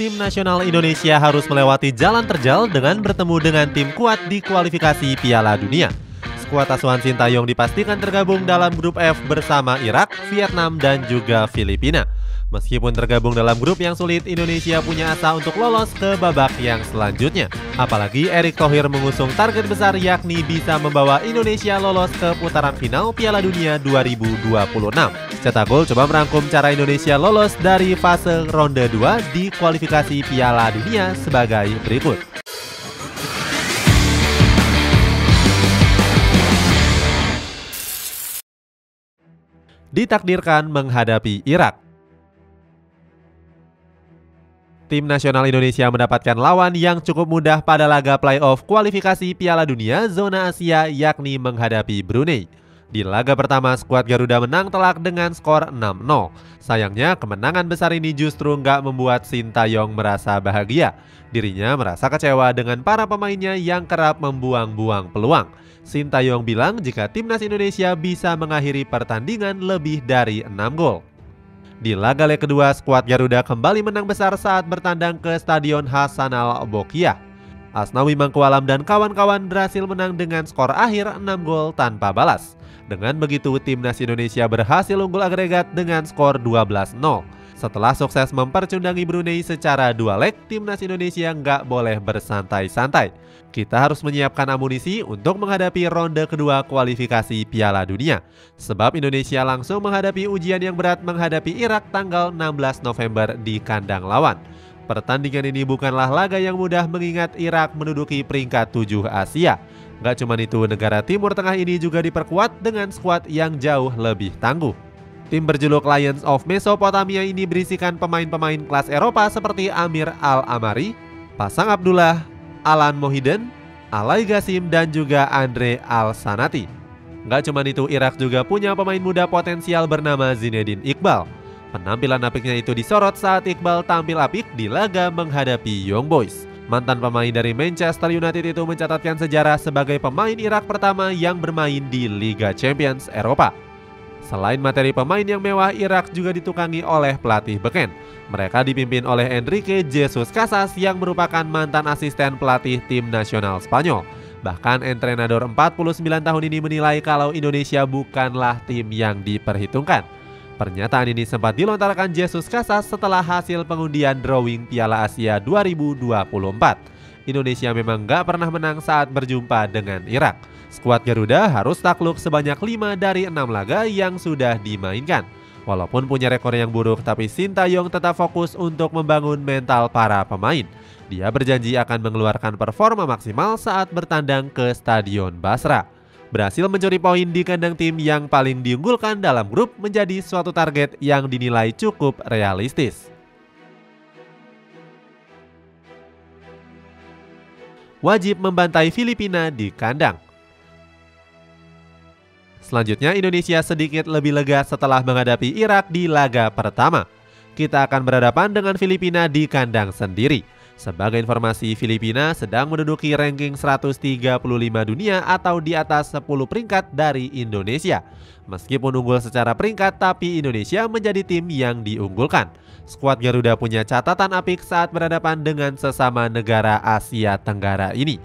tim nasional Indonesia harus melewati jalan terjal dengan bertemu dengan tim kuat di kualifikasi Piala Dunia. Skuad asuhan Sintayong dipastikan tergabung dalam grup F bersama Irak, Vietnam, dan juga Filipina. Meskipun tergabung dalam grup yang sulit, Indonesia punya asa untuk lolos ke babak yang selanjutnya. Apalagi Erick Thohir mengusung target besar yakni bisa membawa Indonesia lolos ke putaran final Piala Dunia 2026. Cetak Gol coba merangkum cara Indonesia lolos dari fase ronde 2 di kualifikasi Piala Dunia sebagai berikut. Ditakdirkan menghadapi Irak. Tim nasional Indonesia mendapatkan lawan yang cukup mudah pada laga playoff kualifikasi Piala Dunia zona Asia yakni menghadapi Brunei. Di laga pertama, skuad Garuda menang telak dengan skor 6-0. Sayangnya, kemenangan besar ini justru nggak membuat Sintayong merasa bahagia. Dirinya merasa kecewa dengan para pemainnya yang kerap membuang-buang peluang. Sintayong bilang jika timnas Indonesia bisa mengakhiri pertandingan lebih dari 6 gol. Di laga leg kedua, skuad Garuda kembali menang besar saat bertandang ke Stadion Hasanal Bolkiah. Asnawi Mangkualam dan kawan-kawan berhasil menang dengan skor akhir 6 gol tanpa balas. Dengan begitu, timnas Indonesia berhasil unggul agregat dengan skor 12-0. Setelah sukses mempercundangi Brunei secara 2 leg, timnas Indonesia nggak boleh bersantai-santai. Kita harus menyiapkan amunisi untuk menghadapi ronde kedua kualifikasi Piala Dunia. Sebab Indonesia langsung menghadapi ujian yang berat menghadapi Irak tanggal 16 November di kandang lawan. Pertandingan ini bukanlah laga yang mudah mengingat Irak menduduki peringkat 7 Asia. Gak cuma itu, negara Timur Tengah ini juga diperkuat dengan skuad yang jauh lebih tangguh. Tim berjuluk Lions of Mesopotamia ini berisikan pemain-pemain kelas Eropa seperti Amir Al-Amari, Pasang Abdullah, Alan Mohiden, Alai Gasim, dan juga Andre Al-Sanati. Gak cuma itu, Irak juga punya pemain muda potensial bernama Zinedine Iqbal. Penampilan apiknya itu disorot saat Iqbal tampil apik di laga menghadapi Young Boys. Mantan pemain dari Manchester United itu mencatatkan sejarah sebagai pemain Irak pertama yang bermain di Liga Champions Eropa. Selain materi pemain yang mewah, Irak juga ditukangi oleh pelatih beken. Mereka dipimpin oleh Enrique Jesus Casas yang merupakan mantan asisten pelatih tim nasional Spanyol. Bahkan entrenador 49 tahun ini menilai kalau Indonesia bukanlah tim yang diperhitungkan. Pernyataan ini sempat dilontarkan Jesus Casas setelah hasil pengundian drawing Piala Asia 2024. Indonesia memang gak pernah menang saat berjumpa dengan Irak. Skuad Garuda harus takluk sebanyak 5 dari 6 laga yang sudah dimainkan. Walaupun punya rekor yang buruk, tapi Sintayong tetap fokus untuk membangun mental para pemain. Dia berjanji akan mengeluarkan performa maksimal saat bertandang ke Stadion Basra. Berhasil mencuri poin di kandang tim yang paling diunggulkan dalam grup menjadi suatu target yang dinilai cukup realistis. Wajib membantai Filipina di kandang. Selanjutnya, Indonesia sedikit lebih lega setelah menghadapi Irak di laga pertama. Kita akan berhadapan dengan Filipina di kandang sendiri. Sebagai informasi, Filipina sedang menduduki ranking 135 dunia atau di atas 10 peringkat dari Indonesia. Meskipun unggul secara peringkat, tapi Indonesia menjadi tim yang diunggulkan. Skuad Garuda punya catatan apik saat berhadapan dengan sesama negara Asia Tenggara ini.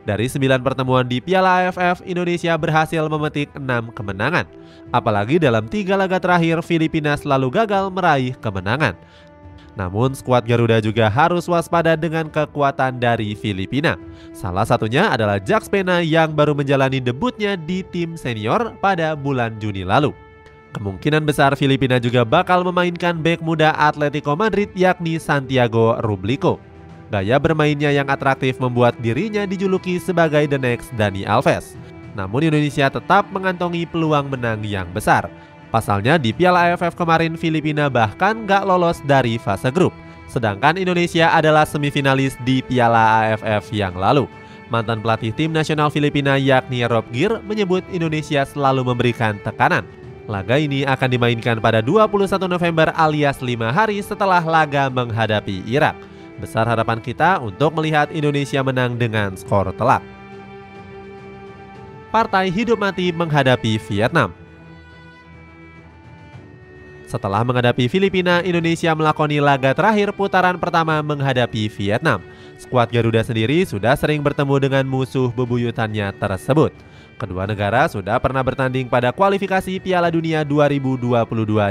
Dari 9 pertemuan di Piala AFF, Indonesia berhasil memetik 6 kemenangan. Apalagi dalam 3 laga terakhir, Filipina selalu gagal meraih kemenangan. Namun skuad Garuda juga harus waspada dengan kekuatan dari Filipina. Salah satunya adalah Jacques Pena yang baru menjalani debutnya di tim senior pada bulan Juni lalu. Kemungkinan besar Filipina juga bakal memainkan bek muda Atletico Madrid yakni Santiago Rublico. Gaya bermainnya yang atraktif membuat dirinya dijuluki sebagai the next Dani Alves. Namun Indonesia tetap mengantongi peluang menang yang besar. Pasalnya di Piala AFF kemarin Filipina bahkan gak lolos dari fase grup. Sedangkan Indonesia adalah semifinalis di Piala AFF yang lalu. Mantan pelatih tim nasional Filipina yakni Rob Gir menyebut Indonesia selalu memberikan tekanan. Laga ini akan dimainkan pada 21 November alias 5 hari setelah laga menghadapi Irak. Besar harapan kita untuk melihat Indonesia menang dengan skor telak. Partai hidup mati menghadapi Vietnam. Setelah menghadapi Filipina, Indonesia melakoni laga terakhir putaran pertama menghadapi Vietnam. Skuad Garuda sendiri sudah sering bertemu dengan musuh bebuyutannya tersebut. Kedua negara sudah pernah bertanding pada kualifikasi Piala Dunia 2022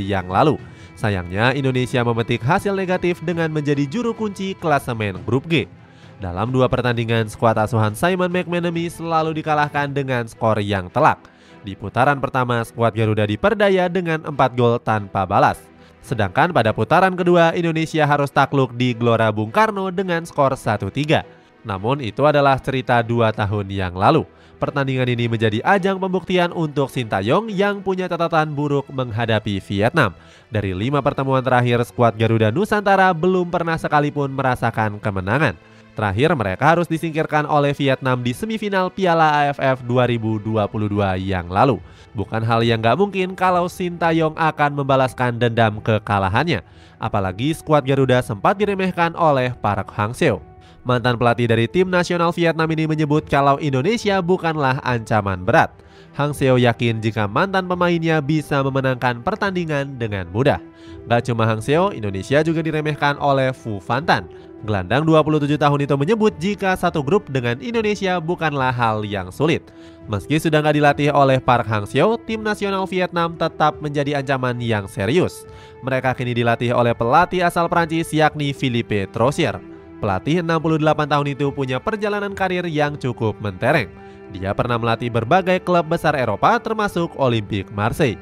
yang lalu. Sayangnya Indonesia memetik hasil negatif dengan menjadi juru kunci klasemen grup G. Dalam dua pertandingan, skuad asuhan Simon McManamy selalu dikalahkan dengan skor yang telak. Di putaran pertama, skuad Garuda diperdaya dengan 4 gol tanpa balas. Sedangkan pada putaran kedua, Indonesia harus takluk di Gelora Bung Karno dengan skor 1-3. Namun itu adalah cerita 2 tahun yang lalu. Pertandingan ini menjadi ajang pembuktian untuk Sintayong yang punya catatan buruk menghadapi Vietnam. Dari 5 pertemuan terakhir, skuad Garuda Nusantara belum pernah sekalipun merasakan kemenangan. Terakhir mereka harus disingkirkan oleh Vietnam di semifinal Piala AFF 2022 yang lalu. Bukan hal yang gak mungkin kalau Sintayong akan membalaskan dendam kekalahannya. Apalagi skuad Garuda sempat diremehkan oleh Park Hang-seo. Mantan pelatih dari tim nasional Vietnam ini menyebut kalau Indonesia bukanlah ancaman berat. Hang-seo yakin jika mantan pemainnya bisa memenangkan pertandingan dengan mudah. Gak cuma Hang-seo, Indonesia juga diremehkan oleh Phu Van Tan. Gelandang 27 tahun itu menyebut jika satu grup dengan Indonesia bukanlah hal yang sulit. Meski sudah gak dilatih oleh Park Hang-seo, tim nasional Vietnam tetap menjadi ancaman yang serius. Mereka kini dilatih oleh pelatih asal Prancis yakni Philippe Troussier. Pelatih 68 tahun itu punya perjalanan karir yang cukup mentereng. Dia pernah melatih berbagai klub besar Eropa termasuk Olympique Marseille.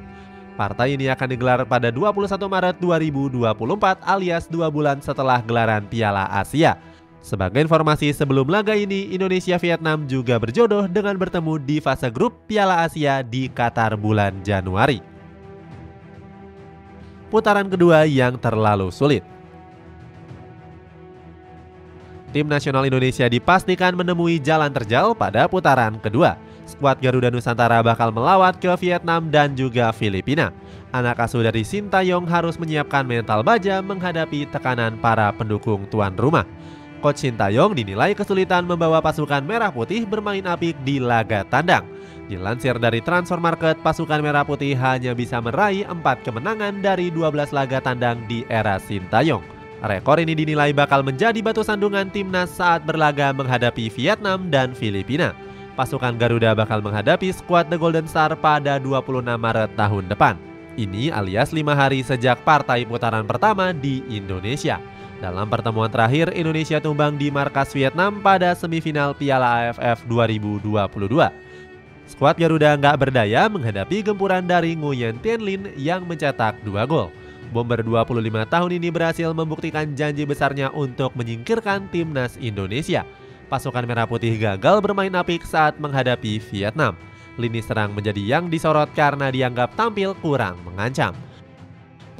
Partai ini akan digelar pada 21 Maret 2024 alias 2 bulan setelah gelaran Piala Asia. Sebagai informasi, sebelum laga ini, Indonesia-Vietnam juga berjodoh dengan bertemu di fase grup Piala Asia di Qatar bulan Januari. Putaran kedua yang terlalu sulit. Tim nasional Indonesia dipastikan menemui jalan terjal pada putaran kedua. Skuad Garuda Nusantara bakal melawat ke Vietnam dan juga Filipina. Anak asuh dari Sintayong harus menyiapkan mental baja menghadapi tekanan para pendukung tuan rumah. Coach Sintayong dinilai kesulitan membawa pasukan merah putih bermain apik di laga tandang. Dilansir dari Transfer Market, pasukan merah putih hanya bisa meraih 4 kemenangan dari 12 laga tandang di era Sintayong. Rekor ini dinilai bakal menjadi batu sandungan timnas saat berlaga menghadapi Vietnam dan Filipina. Pasukan Garuda bakal menghadapi skuad The Golden Star pada 26 Maret tahun depan. Ini alias 5 hari sejak partai putaran pertama di Indonesia. Dalam pertemuan terakhir, Indonesia tumbang di markas Vietnam pada semifinal Piala AFF 2022. Skuad Garuda nggak berdaya menghadapi gempuran dari Nguyen Tiên Linh yang mencetak 2 gol. Bomber 25 tahun ini berhasil membuktikan janji besarnya untuk menyingkirkan timnas Indonesia. Pasukan merah putih gagal bermain apik saat menghadapi Vietnam. Lini serang menjadi yang disorot karena dianggap tampil kurang mengancam.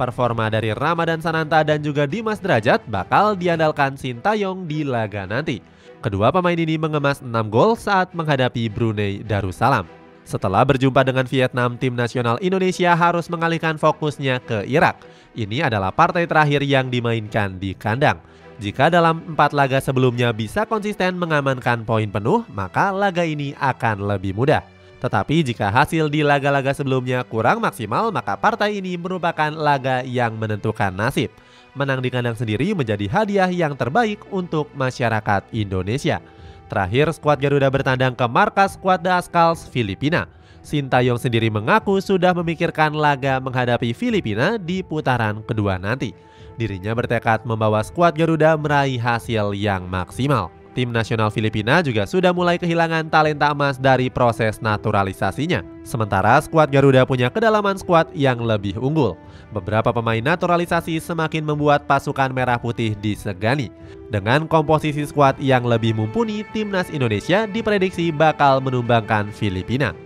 Performa dari Ramadan Sananta dan juga Dimas Derajat bakal diandalkan Sintayong di laga nanti. Kedua pemain ini mengemas 6 gol saat menghadapi Brunei Darussalam. Setelah berjumpa dengan Vietnam, tim nasional Indonesia harus mengalihkan fokusnya ke Irak. Ini adalah partai terakhir yang dimainkan di kandang. Jika dalam 4 laga sebelumnya bisa konsisten mengamankan poin penuh, maka laga ini akan lebih mudah. Tetapi jika hasil di laga-laga sebelumnya kurang maksimal, maka partai ini merupakan laga yang menentukan nasib. Menang di kandang sendiri menjadi hadiah yang terbaik untuk masyarakat Indonesia. Terakhir, skuad Garuda bertandang ke markas skuad The Ascals, Filipina. Sintayong sendiri mengaku sudah memikirkan laga menghadapi Filipina di putaran kedua nanti. Dirinya bertekad membawa skuad Garuda meraih hasil yang maksimal. Tim nasional Filipina juga sudah mulai kehilangan talenta emas dari proses naturalisasinya. Sementara skuad Garuda punya kedalaman skuad yang lebih unggul. Beberapa pemain naturalisasi semakin membuat pasukan merah putih disegani. Dengan komposisi skuad yang lebih mumpuni, timnas Indonesia diprediksi bakal menumbangkan Filipina.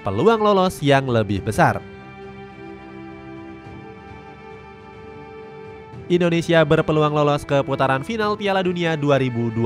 Peluang lolos yang lebih besar. Indonesia berpeluang lolos ke putaran final Piala Dunia 2026.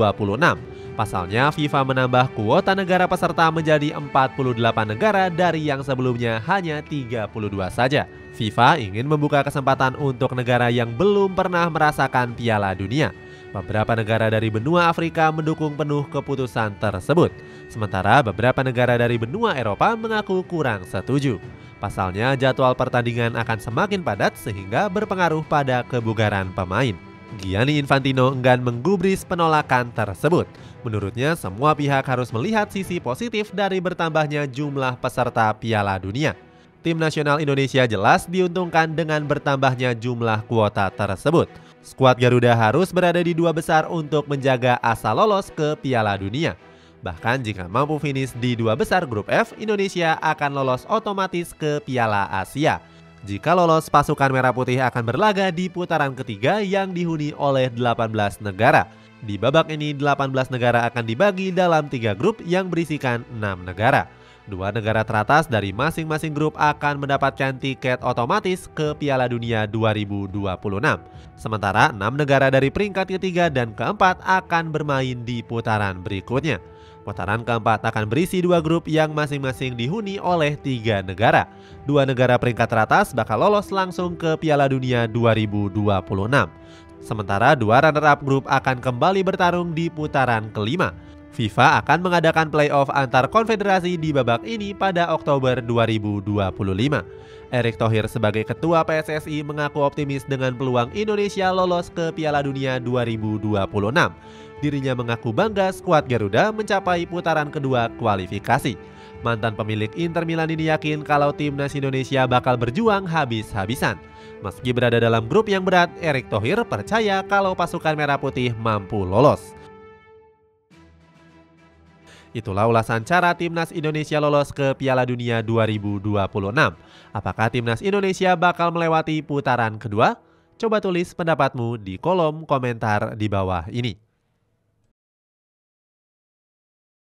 Pasalnya, FIFA menambah kuota negara peserta menjadi 48 negara dari yang sebelumnya hanya 32 saja. FIFA ingin membuka kesempatan untuk negara yang belum pernah merasakan Piala Dunia. Beberapa negara dari benua Afrika mendukung penuh keputusan tersebut. Sementara beberapa negara dari benua Eropa mengaku kurang setuju. Pasalnya, jadwal pertandingan akan semakin padat sehingga berpengaruh pada kebugaran pemain. Gianni Infantino enggan menggubris penolakan tersebut. Menurutnya, semua pihak harus melihat sisi positif dari bertambahnya jumlah peserta Piala Dunia. Tim nasional Indonesia jelas diuntungkan dengan bertambahnya jumlah kuota tersebut. Skuad Garuda harus berada di 2 besar untuk menjaga asa lolos ke Piala Dunia. Bahkan jika mampu finish di 2 besar grup F, Indonesia akan lolos otomatis ke Piala Asia. Jika lolos, pasukan Merah Putih akan berlaga di putaran ketiga yang dihuni oleh 18 negara. Di babak ini 18 negara akan dibagi dalam 3 grup yang berisikan 6 negara. 2 negara teratas dari masing-masing grup akan mendapatkan tiket otomatis ke Piala Dunia 2026. Sementara 6 negara dari peringkat ketiga dan keempat akan bermain di putaran berikutnya. Putaran keempat akan berisi 2 grup yang masing-masing dihuni oleh 3 negara. 2 negara peringkat teratas bakal lolos langsung ke Piala Dunia 2026. Sementara 2 runner-up grup akan kembali bertarung di putaran kelima. FIFA akan mengadakan playoff antar konfederasi di babak ini pada Oktober 2025. Erick Thohir sebagai ketua PSSI mengaku optimis dengan peluang Indonesia lolos ke Piala Dunia 2026. Dirinya mengaku bangga skuad Garuda mencapai putaran kedua kualifikasi. Mantan pemilik Inter Milan ini yakin kalau timnas Indonesia bakal berjuang habis-habisan. Meski berada dalam grup yang berat, Erick Thohir percaya kalau pasukan Merah Putih mampu lolos. Itulah ulasan cara timnas Indonesia lolos ke Piala Dunia 2026. Apakah timnas Indonesia bakal melewati putaran kedua? Coba tulis pendapatmu di kolom komentar di bawah ini.